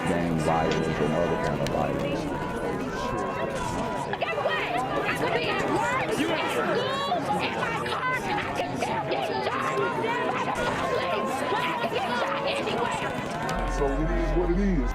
gang violence and other kind of violence. Get away! I could be at work, at school, in my car, and I can still get shot by the police. But I can get shot anywhere. So it is what it is.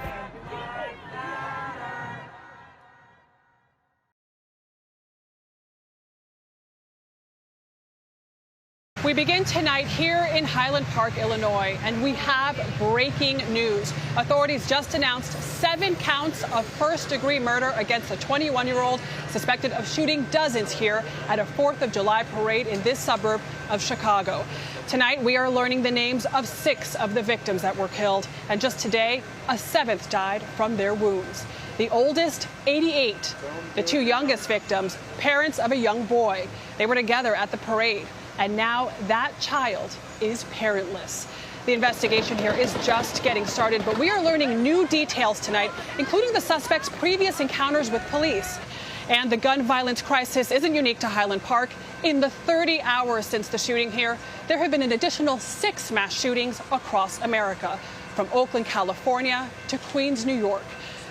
We begin tonight here in Highland Park, Illinois, and we have breaking news. Authorities just announced 7 counts of first-degree murder against a 21-year-old suspected of shooting dozens here at a 4th of July parade in this suburb of Chicago. Tonight, we are learning the names of 6 of the victims that were killed, and just today, a 7th died from their wounds. The oldest, 88. The 2 youngest victims, parents of a young boy. They were together at the parade. And now that child is parentless. The investigation here is just getting started, but we are learning new details tonight, including the suspect's previous encounters with police. And the gun violence crisis isn't unique to Highland Park. In the 30 hours since the shooting here, there have been an additional 6 mass shootings across America, from Oakland, California to Queens, New York.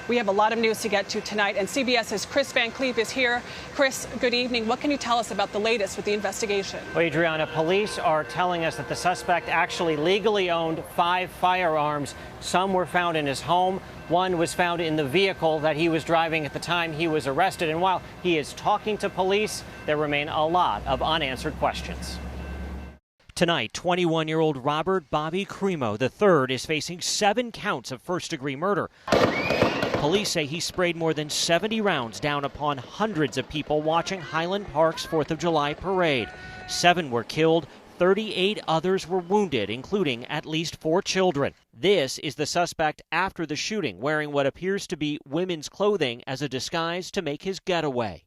We have a lot of news to get to tonight, and CBS's Chris Van Cleef is here. Chris, good evening. What can you tell us about the latest with the investigation? Well, Adriana, police are telling us that the suspect actually legally owned 5 firearms. Some were found in his home. One was found in the vehicle that he was driving at the time he was arrested. And while he is talking to police, there remain a lot of unanswered questions. Tonight, 21-year-old Robert Bobby Crimo III is facing 7 counts of first-degree murder. Police say he sprayed more than 70 rounds down upon hundreds of people watching Highland Park's 4th of July parade. 7 were killed, 38 others were wounded, including at least 4 children. This is the suspect after the shooting, wearing what appears to be women's clothing as a disguise to make his getaway.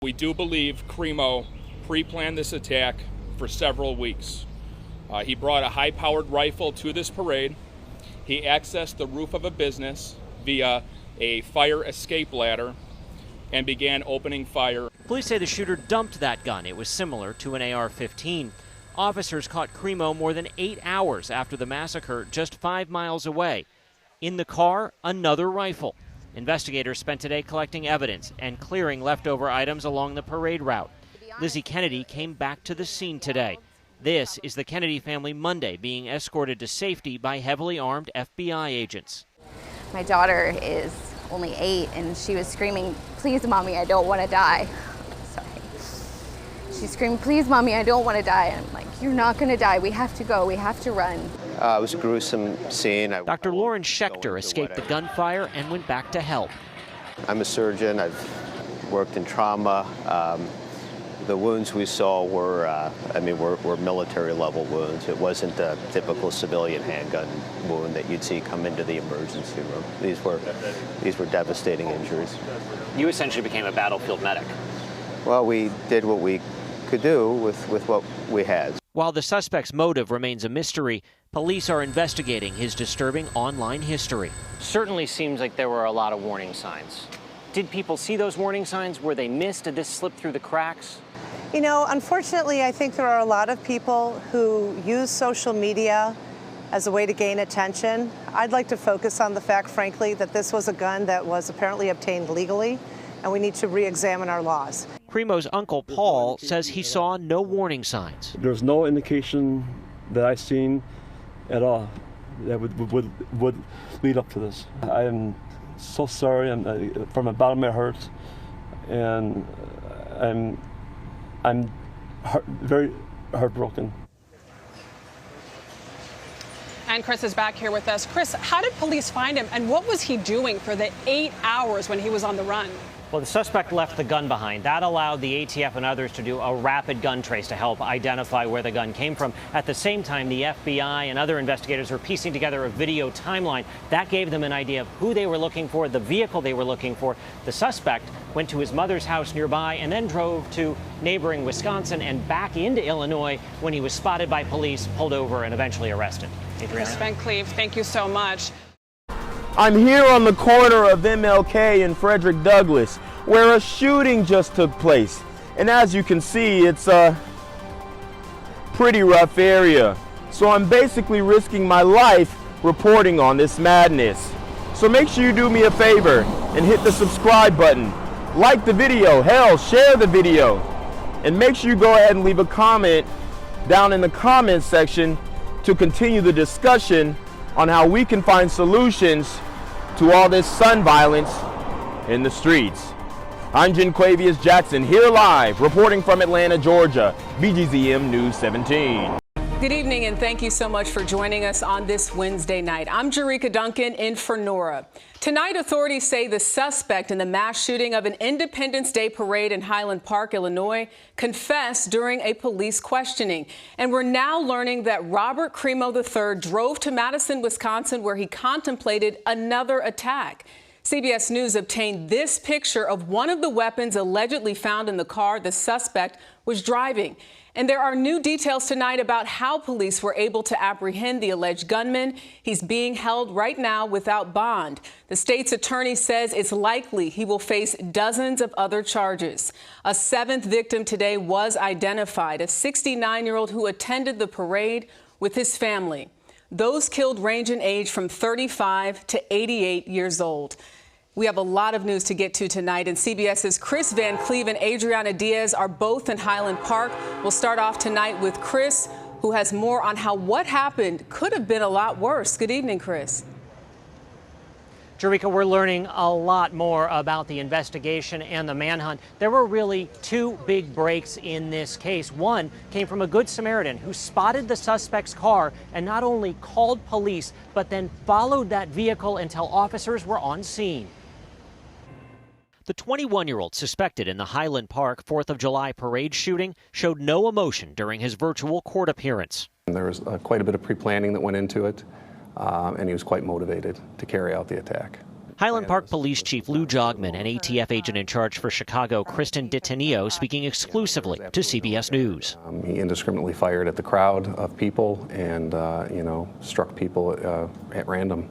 We do believe Crimo pre-planned this attack for several weeks. He brought a high-powered rifle to this parade. He accessed the roof of a business via a fire escape ladder and began opening fire. Police say the shooter dumped that gun. It was similar to an AR-15. Officers caught Crimo more than 8 hours after the massacre, just 5 miles away. In the car, another rifle. Investigators spent today collecting evidence and clearing leftover items along the parade route. Lizzie Kennedy came back to the scene today. This is the Kennedy family Monday being escorted to safety by heavily armed FBI agents. My daughter is only 8 and she was screaming, "Please, Mommy, I don't want to die." Sorry. She screamed, "Please, Mommy, I don't want to die." And I'm like, "You're not going to die. We have to go. We have to run." It was a gruesome scene. Dr. Lauren Schechter escaped the gunfire and went back to help. I'm a surgeon. I've worked in trauma. The wounds we saw were military-level wounds. It wasn't a typical civilian handgun wound that you'd see come into the emergency room. These were devastating injuries. You essentially became a battlefield medic. Well, we did what we could do with what we had. While the suspect's motive remains a mystery, police are investigating his disturbing online history. Certainly seems like there were a lot of warning signs. Did people see those warning signs? Were they missed? Did this slip through the cracks? You know, unfortunately, I think there are a lot of people who use social media as a way to gain attention. I'd like to focus on the fact, frankly, that this was a gun that was apparently obtained legally, and we need to re-examine our laws. Crimo's uncle, Paul, says he saw no warning signs. There's no indication that I've seen at all that would lead up to this. I am so sorry, from the bottom of my heart, and I'm very heartbroken. And Chris is back here with us. Chris, how did police find him, and what was he doing for the 8 hours when he was on the run? Well, the suspect left the gun behind. That allowed the ATF and others to do a rapid gun trace to help identify where the gun came from. At the same time, the FBI and other investigators were piecing together a video timeline. That gave them an idea of who they were looking for, the vehicle they were looking for. The suspect went to his mother's house nearby and then drove to neighboring Wisconsin and back into Illinois when he was spotted by police, pulled over, and eventually arrested. Chris Van Cleef, thank you so much. I'm here on the corner of MLK and Frederick Douglass, where a shooting just took place. And as you can see, it's a pretty rough area. So I'm basically risking my life reporting on this madness. So make sure you do me a favor and hit the subscribe button. Like the video, hell, share the video. And make sure you go ahead and leave a comment down in the comments section to continue the discussion on how we can find solutions to all this son violence in the streets. I'm Jenquavius Jackson, here live, reporting from Atlanta, Georgia, BGZM News 17. Good evening, and thank you so much for joining us on this Wednesday night. I'm Jerika Duncan in for Nora. Tonight, authorities say the suspect in the mass shooting of an Independence Day parade in Highland Park, Illinois, confessed during a police questioning. And we're now learning that Robert Crimo III drove to Madison, Wisconsin, where he contemplated another attack. CBS News obtained this picture of one of the weapons allegedly found in the car the suspect was driving. And there are new details tonight about how police were able to apprehend the alleged gunman. He's being held right now without bond. The state's attorney says it's likely he will face dozens of other charges. A seventh victim today was identified, a 69-year-old who attended the parade with his family. Those killed range in age from 35 to 88 years old. We have a lot of news to get to tonight, and CBS's Chris Van Cleve and Adriana Diaz are both in Highland Park. We'll start off tonight with Chris, who has more on how what happened could have been a lot worse. Good evening, Chris. Jerika, we're learning a lot more about the investigation and the manhunt. There were really two big breaks in this case. One came from a Good Samaritan who spotted the suspect's car and not only called police, but then followed that vehicle until officers were on scene. The 21-year-old suspected in the Highland Park 4th of July parade shooting showed no emotion during his virtual court appearance. There was quite a bit of pre-planning that went into it, and he was quite motivated to carry out the attack. Highland Park Police Chief Lou Jogman and ATF agent in charge for Chicago, Kristen DiTenio, speaking exclusively to CBS News. He indiscriminately fired at the crowd of people and, struck people at random.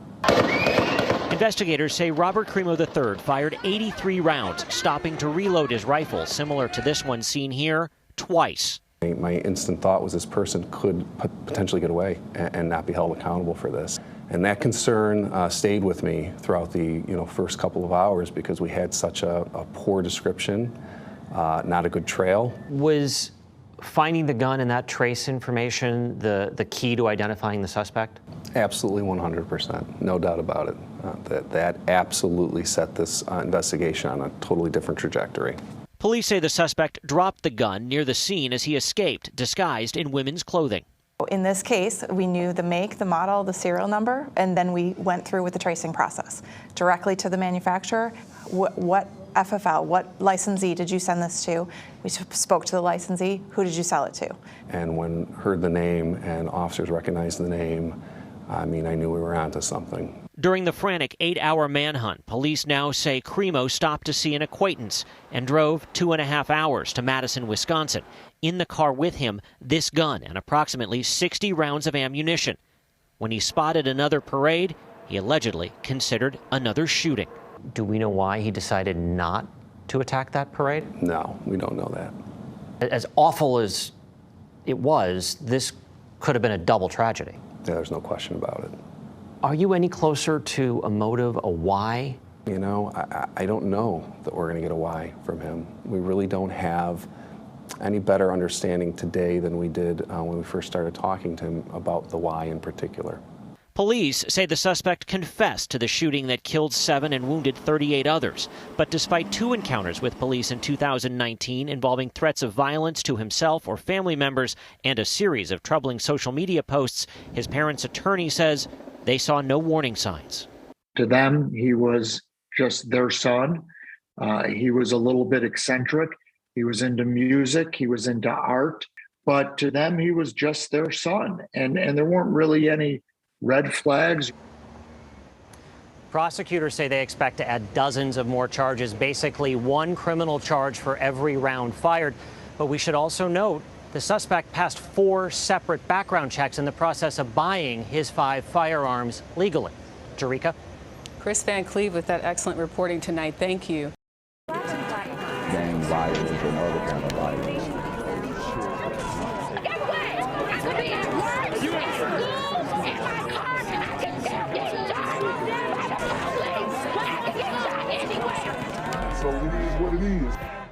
Investigators say Robert Crimo III fired 83 rounds, stopping to reload his rifle, similar to this one seen here, twice. My instant thought was this person could potentially get away and not be held accountable for this. And that concern stayed with me throughout the first couple of hours because we had such a poor description, not a good trail. Was finding the gun and that trace information the key to identifying the suspect? Absolutely 100%, no doubt about it. That absolutely set this investigation on a totally different trajectory. Police say the suspect dropped the gun near the scene as he escaped, disguised in women's clothing. In this case, we knew the make, the model, the serial number, and then we went through with the tracing process directly to the manufacturer. What FFL, what licensee did you send this to? We spoke to the licensee. Who did you sell it to? And when heard the name and officers recognized the name, I knew we were onto something. During the frantic 8-hour manhunt, police now say Crimo stopped to see an acquaintance and drove 2.5 hours to Madison, Wisconsin. In the car with him, this gun and approximately 60 rounds of ammunition. When he spotted another parade, he allegedly considered another shooting. Do we know why he decided not to attack that parade? No, we don't know that. As awful as it was, this could have been a double tragedy. Yeah, there's no question about it. Are you any closer to a motive, a why? I don't know that we're going to get a why from him. We really don't have any better understanding today than we did when we first started talking to him about the why in particular. Police say the suspect confessed to the shooting that killed 7 and wounded 38 others. But despite 2 encounters with police in 2019 involving threats of violence to himself or family members and a series of troubling social media posts, his parents' attorney says they saw no warning signs. To them, he was just their son. He was a little bit eccentric. He was into music. He was into art. But to them, he was just their son. And there weren't really any red flags. Prosecutors say they expect to add dozens of more charges, basically 1 criminal charge for every round fired. But we should also note the suspect passed 4 separate background checks in the process of buying his 5 firearms legally. Jerika? Chris Van Cleve with that excellent reporting tonight. Thank you. Gang violence and other kind of violence. Get away! I could be at work, at school, in my car, and I can still get shot by the police. So it is what it is.